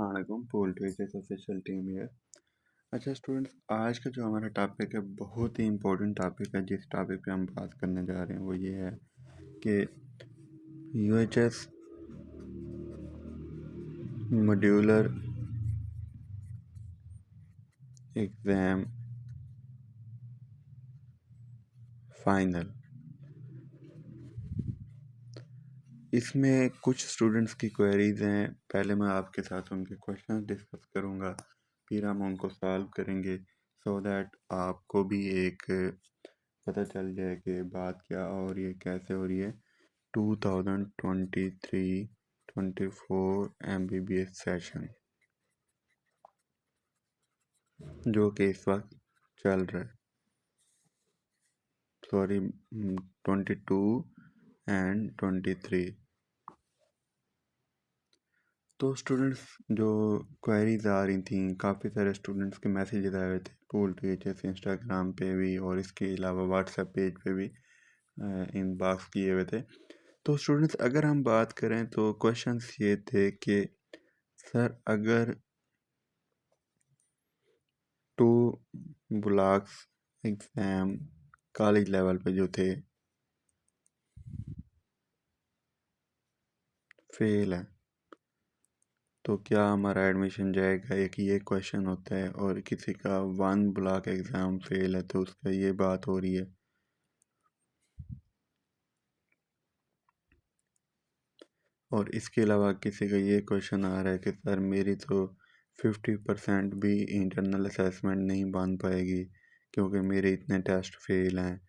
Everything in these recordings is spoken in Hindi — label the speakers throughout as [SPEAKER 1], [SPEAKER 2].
[SPEAKER 1] अस्सलामुअलैकुम पोल ट्विज़र्स ऑफिशियल टीम है। अच्छा स्टूडेंट्स, आज का जो हमारा टॉपिक है बहुत ही इम्पोर्टेंट टॉपिक है। जिस टॉपिक पे हम बात करने जा रहे हैं वो ये है कि यूएचएस मॉड्यूलर एग्ज़ाम फाइनल। इसमें कुछ स्टूडेंट्स की क्वेरीज़ हैं। पहले मैं आपके साथ उनके क्वेश्चन डिस्कस करूँगा, फिर हम उनको सॉल्व करेंगे सो दैट आपको भी एक पता चल जाए कि बात क्या हो रही है, कैसे हो रही है। 2023-24 MBBS सेशन जो कि इस वक्त चल रहा है, सॉरी 22 एंड 23। तो स्टूडेंट्स जो क्वेरीज आ रही थी, काफ़ी सारे स्टूडेंट्स के मैसेजेस आए हुए थे पोल टीचर्स इंस्टाग्राम पे भी और इसके अलावा व्हाट्सएप पेज पे भी इनबॉक्स किए हुए थे। तो स्टूडेंट्स अगर हम बात करें तो क्वेश्चंस ये थे कि सर अगर 2 ब्लॉक्स एग्ज़ाम कॉलेज लेवल पे जो थे फेल है तो क्या हमारा एडमिशन जाएगा। एक ये क्वेश्चन होता है। और किसी का 1 ब्लॉक एग्ज़ाम फेल है तो उसका ये बात हो रही है। और इसके अलावा किसी का ये क्वेश्चन आ रहा है कि सर मेरी तो 50% भी इंटरनल असेसमेंट नहीं बन पाएगी क्योंकि मेरे इतने टेस्ट फेल हैं।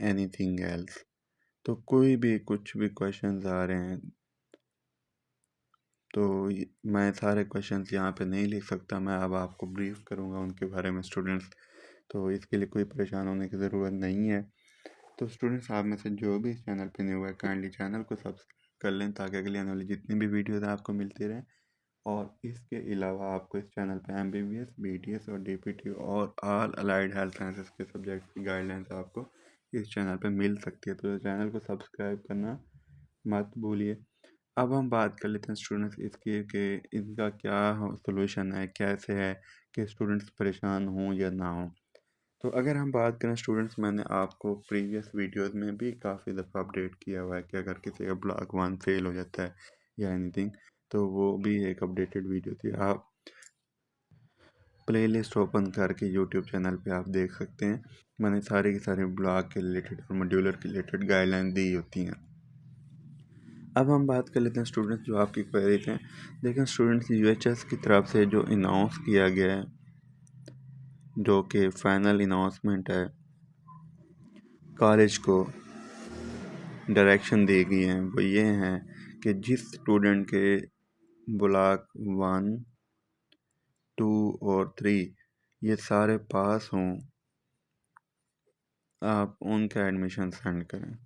[SPEAKER 1] Anything else. तो कोई भी कुछ भी क्वेश्चंस आ रहे हैं तो मैं सारे क्वेश्चंस यहाँ पे नहीं लिख सकता। मैं अब आपको ब्रीफ करूँगा उनके बारे में स्टूडेंट्स, तो इसके लिए कोई परेशान होने की ज़रूरत नहीं है। तो स्टूडेंट्स आप में से जो भी इस चैनल पे न्यू है काइंडली चैनल को सब्सक्राइब कर लें ताकि अगली आने वाली जितनी भी वीडियोज़ आपको मिलती रहें। और इसके अलावा आपको इस चैनल पे MBBS, BTS और DPT और ऑल अलाइड हेल्थ साइंसेस के सब्जेक्ट की गाइडलाइंस आपको इस चैनल पे मिल सकती है। तो चैनल को सब्सक्राइब करना मत भूलिए। अब हम बात कर लेते हैं स्टूडेंट्स इसकी कि इनका क्या सोल्यूशन है, कैसे है कि स्टूडेंट्स परेशान हों या ना हों। तो अगर हम बात करें स्टूडेंट्स, मैंने आपको प्रीवियस वीडियोस में भी काफ़ी दफ़ा अपडेट किया हुआ है कि अगर किसी का ब्लॉक 1 फेल हो जाता है या एनीथिंग तो वो भी एक अपडेटेड वीडियो थी। आप प्लेलिस्ट ओपन करके यूट्यूब चैनल पे आप देख सकते हैं। मैंने सारे के सारे ब्लॉक के रिलेटेड और मॉड्यूलर के रिलेटेड गाइडलाइन दी होती हैं। अब हम बात कर लेते हैं स्टूडेंट्स जो आपकी क्वेरीज हैं। देखें स्टूडेंट्स, यूएचएस की तरफ से जो अनाउंस किया गया है, जो कि फाइनल अनाउंसमेंट है, कॉलेज को डायरेक्शन दी गई हैं वो ये हैं कि जिस स्टूडेंट के ब्लॉक 1, 2 और 3 ये सारे पास हों आप उनका एडमिशन सेंड करें।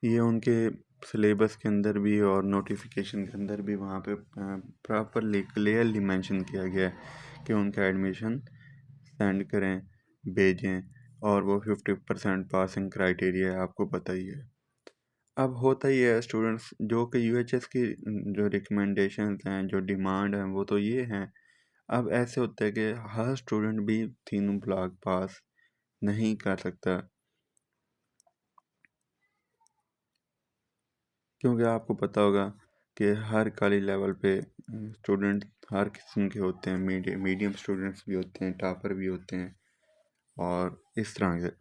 [SPEAKER 1] ये उनके सिलेबस के अंदर भी और नोटिफिकेशन के अंदर भी वहाँ पे प्रॉपरली क्लियरली मेंशन किया गया है कि उनका एडमिशन सेंड करें, भेजें। और वो 50% पासिंग क्राइटेरिया है, आपको पता ही है। अब होता ही है स्टूडेंट्स जो कि यूएचएस की जो रिकमेंडेशंस हैं, जो डिमांड हैं वो तो ये हैं। अब ऐसे होता है कि हर स्टूडेंट भी तीनों ब्लॉक पास नहीं कर सकता क्योंकि आपको पता होगा कि हर कॉलेज लेवल पे स्टूडेंट हर किस्म के होते हैं। मीडियम स्टूडेंट्स भी होते हैं, टॉपर भी होते हैं और इस तरह से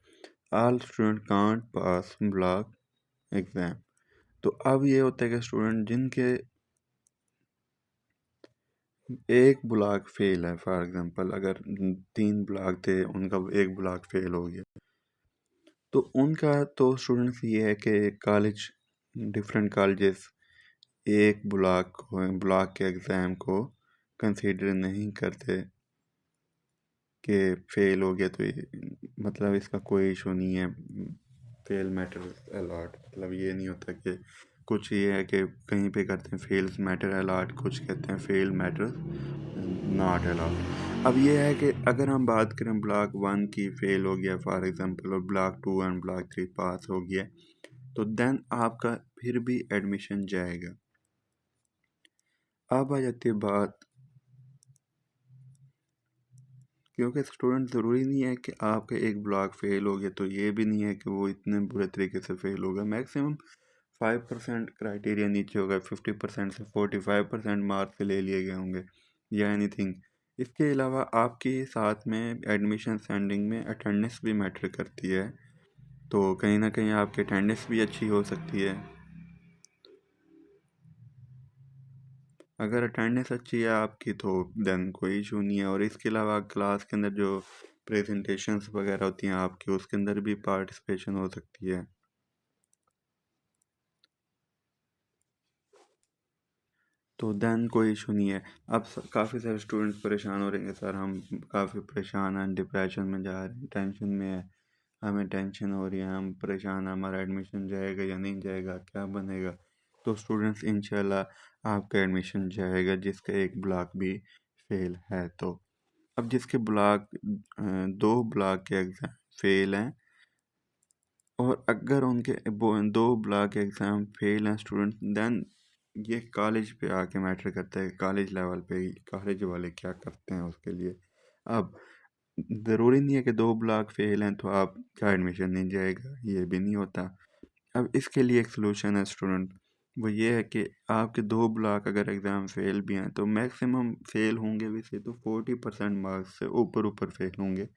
[SPEAKER 1] all student can't pass block exam. तो अब ये होता है कि स्टूडेंट जिनके एक ब्लॉक फेल है, फॉर एग्जांपल अगर 3 ब्लॉक थे उनका एक ब्लॉक फेल हो गया तो उनका तो स्टूडेंट्स ये है कि कॉलेज डिफरेंट कॉलेजेस एक ब्लॉक के एग्ज़ाम को कंसीडर नहीं करते कि फ़ेल हो गया तो ये मतलब इसका कोई इशू नहीं है। फेल मैटर अलॉट, मतलब ये नहीं होता कि कुछ ये है कि कहीं पे करते हैं फेल्स मैटर अलॉट, कुछ कहते हैं फेल मैटर नॉट अलॉट। अब ये है कि अगर हम बात करें ब्लॉक 1 की फ़ेल हो गया फॉर एग्ज़ाम्पल और ब्लॉक 2 एंड ब्लॉक 3 पास हो गया तो देन आपका फिर भी एडमिशन जाएगा। अब आ जाती है बात, क्योंकि स्टूडेंट ज़रूरी नहीं है कि आपका एक ब्लॉक फेल हो गया तो ये भी नहीं है कि वो इतने बुरे तरीके से फेल होगा। मैक्सिमम 5% क्राइटेरिया नीचे होगा, 50% से 45% मार्क्स ले लिए गए होंगे या एनीथिंग। इसके अलावा आपके साथ में एडमिशन सेंडिंग में अटेंडेंस भी मैटर करती है, तो कहीं ना कहीं आपकी अटेंडेंस भी अच्छी हो सकती है। अगर अटेंडेंस अच्छी है आपकी तो देन कोई इशू नहीं है। और इसके अलावा क्लास के अंदर जो प्रेजेंटेशंस वगैरह होती हैं आपकी, उसके अंदर भी पार्टिसिपेशन हो सकती है। तो देन कोई इशू नहीं है। अब काफ़ी सारे स्टूडेंट्स परेशान हो रहे हैं, सर हम काफ़ी परेशान हैं, डिप्रेशन में जा रहे हैं, टेंशन में है, हमें टेंशन हो रही है, हम परेशान हैं, हमारा एडमिशन जाएगा या नहीं जाएगा, क्या बनेगा। तो स्टूडेंट्स इंशाल्लाह आपका एडमिशन जाएगा जिसका एक ब्लॉक भी फेल है। तो अब जिसके ब्लॉक 2 ब्लॉक के एग्ज़ाम फेल हैं, और अगर उनके वो 2 ब्लॉक एग्ज़ाम फेल हैं स्टूडेंट, देन ये कॉलेज पे आके मैटर करता है, कॉलेज लेवल पे कॉलेज वाले क्या करते हैं उसके लिए। अब ज़रूरी नहीं है कि 2 ब्लॉक फेल हैं तो आपका एडमिशन नहीं जाएगा, ये भी नहीं होता। अब इसके लिए एक सलूशन है स्टूडेंट, वो ये है कि आपके 2 ब्लॉक अगर एग्ज़ाम फेल भी हैं तो मैक्सिमम फेल होंगे भी से तो 40% मार्क्स से ऊपर ऊपर फेल होंगे,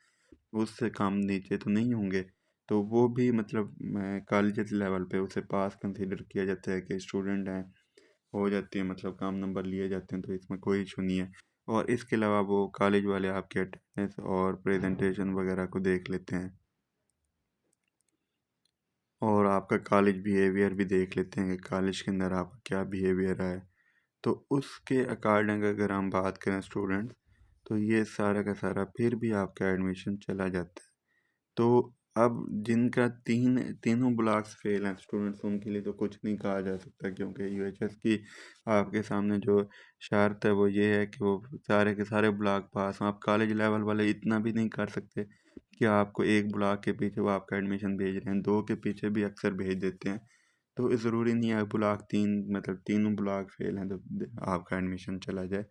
[SPEAKER 1] उससे कम नीचे तो नहीं होंगे। तो वो भी मतलब कॉलेज लेवल पे उसे पास कंसीडर किया जाता है कि स्टूडेंट हैं, हो जाती है, मतलब कम नंबर लिए जाते हैं, तो इसमें कोई इशू नहीं है। और इसके अलावा वो कॉलेज वाले आपके अटेंडेंस और प्रेजेंटेशन वगैरह को देख लेते हैं, और आपका कॉलेज बिहेवियर भी देख लेते हैं कि कॉलेज के अंदर आपका क्या बिहेवियर है। तो उसके अकॉर्डिंग अगर हम बात करें स्टूडेंट, तो ये सारा का सारा फिर भी आपका एडमिशन चला जाता है। तो अब जिनका तीनों ब्लॉक्स फेल हैं स्टूडेंट्स, उनके लिए तो कुछ नहीं कहा जा सकता, क्योंकि यूएचएस की आपके सामने जो शर्त है वो ये है कि वो सारे के सारे ब्लॉक पास हों। आप कॉलेज लेवल वाले इतना भी नहीं कर सकते कि आपको एक ब्लॉक के पीछे वो आपका एडमिशन भेज रहे हैं, 2 के पीछे भी अक्सर भेज देते हैं। तो ज़रूरी नहीं है ब्लॉक 3, मतलब तीनों ब्लॉक फेल हैं तो आपका एडमिशन चला जाए।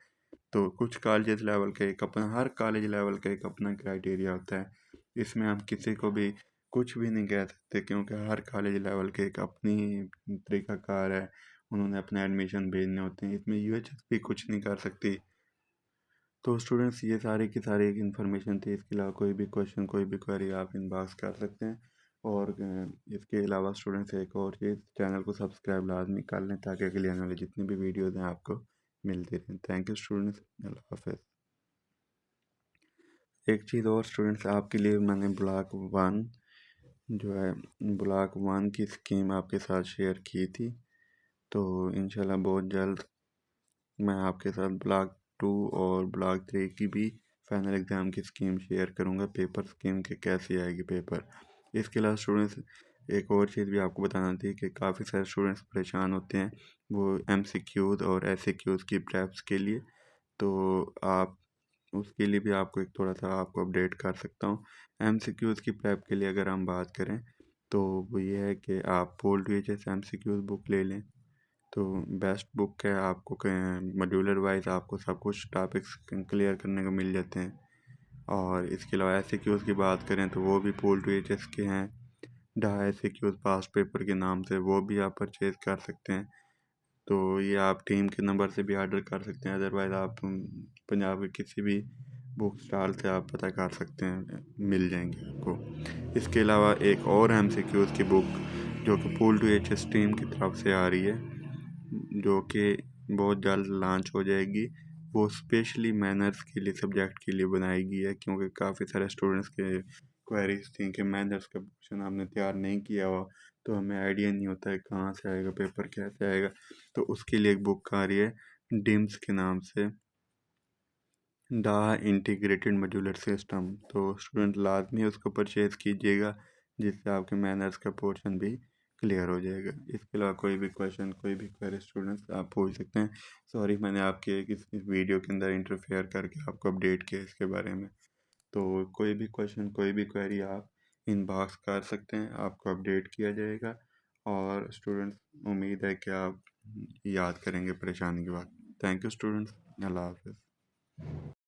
[SPEAKER 1] तो कुछ कॉलेज लेवल का एक अपना, हर कॉलेज लेवल का एक अपना क्राइटेरिया होता है, इसमें हम किसी को भी कुछ भी नहीं कह सकते, क्योंकि हर कॉलेज लेवल के एक अपनी तरीकाकार है, उन्होंने अपने एडमिशन भेजने होते हैं, इसमें यूएचएस भी कुछ नहीं कर सकती। तो स्टूडेंट्स ये सारी की सारी एक इन्फॉर्मेशन थी, इसके अलावा कोई भी क्वेश्चन कोई भी क्वेरी आप इनबॉक्स कर सकते हैं। और इसके अलावा स्टूडेंट्स एक और चीज़, चैनल को सब्सक्राइब लाजमी कर लें ताकि अगली आने वाली जितनी भी वीडियोज़ हैं आपको मिलती रहें। थैंक यू स्टूडेंट्स, अल्लाह हाफिज़। एक चीज़ और स्टूडेंट्स, आपके लिए मैंने ब्लॉक 1 जो है, ब्लॉक 1 की स्कीम आपके साथ शेयर की थी। तो इंशाल्लाह बहुत जल्द मैं आपके साथ ब्लॉक 2 और ब्लॉक 3 की भी फाइनल एग्ज़ाम की स्कीम शेयर करूंगा, पेपर स्कीम के कैसे आएगी पेपर। इसके अलावा स्टूडेंट्स एक और चीज़ भी आपको बताना थी कि काफ़ी सारे स्टूडेंट्स परेशान होते हैं वो एमसीक्यूज़ और एसएक्यूज़ की प्रेप्स के लिए। तो आप उसके लिए भी आपको एक थोड़ा सा आपको अपडेट कर सकता हूँ। एमसीक्यूज़ की प्रेप के लिए अगर हम बात करें तो वो ये है कि आप पोल्ट वीएचएस एमसीक्यूज़ बुक ले लें, तो बेस्ट बुक है। आपको मॉड्यूलर वाइज आपको सब कुछ टॉपिक्स क्लियर करने को मिल जाते हैं। और इसके अलावा एसएक्यूज़ की बात करें तो वो भी पोल्ट वीएचएस के हैं, ढा एसएक्यूज़ पास्ट पेपर के नाम से, वो भी आप परचेज़ कर सकते हैं। तो ये आप टीम के नंबर से भी ऑर्डर कर सकते हैं, अदरवाइज़ आप पंजाब के किसी भी बुक स्टॉल से आप पता कर सकते हैं, मिल जाएंगे आपको। इसके अलावा एक और एमसीक्यूज़ की बुक जो कि pool to H S team की तरफ से आ रही है, जो कि बहुत जल्द लॉन्च हो जाएगी, वो स्पेशली मैनर्स के लिए सब्जेक्ट के लिए बनाई गई है, क्योंकि काफ़ी सारे स्टूडेंट्स के क्वेरीज थी कि मैनर्स का क्वेश्चन हमने तैयार नहीं किया हुआ, तो हमें आइडिया नहीं होता है कहाँ से आएगा पेपर, कैसे आएगा। तो उसके लिए एक बुक आ रही है डिम्स के नाम से, द इंटीग्रेटेड मॉड्यूलर सिस्टम। तो स्टूडेंट लाजमी उसको परचेज़ कीजिएगा, जिससे आपके मैनर्स का पोर्शन भी क्लियर हो जाएगा। इसके अलावा कोई भी क्वेश्चन कोई भी क्वेरी स्टूडेंट्स आप पूछ सकते हैं। सॉरी मैंने आपके इस वीडियो के अंदर इंटरफेयर करके आपको अपडेट किया इसके बारे में। तो कोई भी क्वेश्चन कोई भी क्वेरी आप इनबॉक्स कर सकते हैं, आपको अपडेट किया जाएगा। और स्टूडेंट्स उम्मीद है कि आप याद करेंगे परेशानी के बाद। Thank you students. अल्लाह हाफ़िज़।